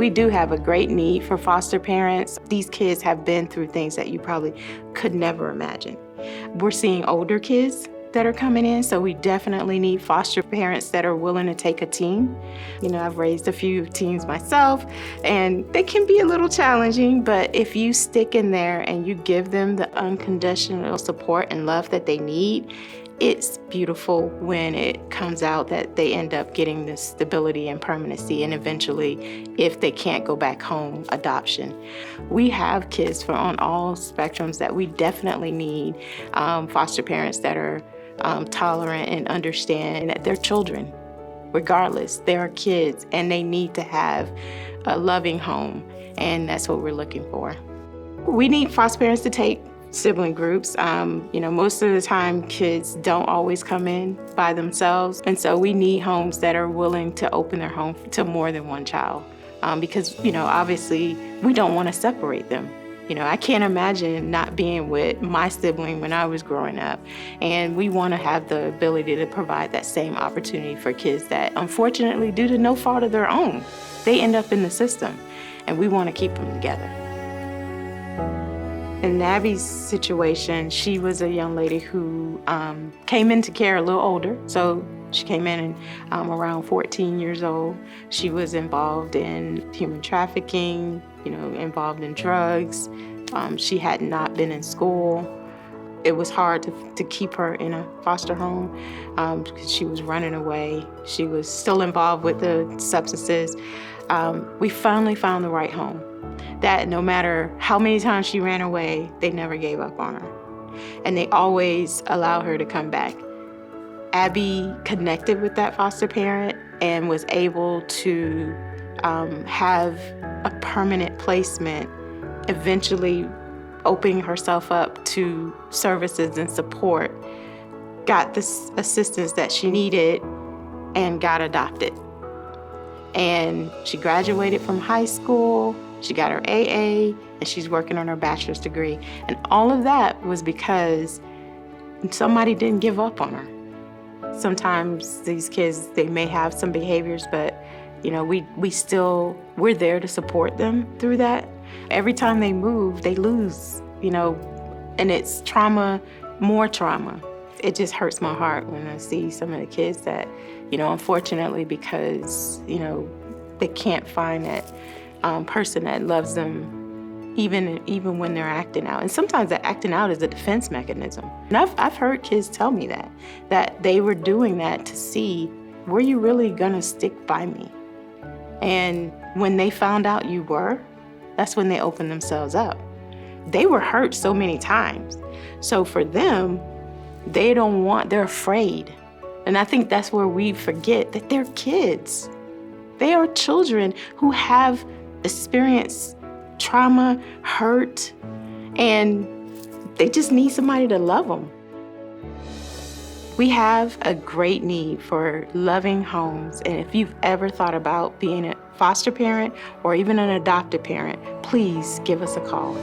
We do have a great need for foster parents. These kids have been through things that you probably could never imagine. We're seeing older kids that are coming in, so we definitely need foster parents that are willing to take a team. I've raised a few teens myself, and they can be a little challenging, but if you stick in there and you give them the unconditional support and love that they need, it's beautiful when it comes out that they end up getting this stability and permanency, and eventually, if they can't go back home, adoption. We have kids on all spectrums that we definitely need foster parents that are tolerant and understand that they're children. Regardless, they are kids and they need to have a loving home, and that's what we're looking for. We need foster parents to take sibling groups. Most of the time kids don't always come in by themselves, and so we need homes that are willing to open their home to more than one child because obviously we don't want to separate them. I can't imagine not being with my sibling when I was growing up, and we want to have the ability to provide that same opportunity for kids that, unfortunately, due to no fault of their own, they end up in the system, and we want to keep them together. In Abby's situation, she was a young lady who came into care a little older. So she came in around 14 years old. She was involved in human trafficking, involved in drugs. She had not been in school. It was hard to keep her in a foster home because she was running away. She was still involved with the substances. We finally found the right home. That no matter how many times she ran away, they never gave up on her. And they always allowed her to come back. Abby connected with that foster parent and was able to have a permanent placement, eventually opening herself up to services and support, got the assistance that she needed, and got adopted. And she graduated from high school. She got her AA, and she's working on her bachelor's degree. And all of that was because somebody didn't give up on her. Sometimes these kids, they may have some behaviors, but we're there to support them through that. Every time they move, they lose, and it's trauma, more trauma. It just hurts my heart when I see some of the kids that, unfortunately, because, they can't find that person that loves them even when they're acting out. And sometimes that acting out is a defense mechanism. And I've heard kids tell me that they were doing that to see, were you really gonna stick by me? And when they found out you were, that's when they opened themselves up. They were hurt so many times. So for them, they're afraid. And I think that's where we forget that they're kids. They are children who have experienced trauma, hurt, and they just need somebody to love them. We have a great need for loving homes, and if you've ever thought about being a foster parent or even an adopted parent, please give us a call.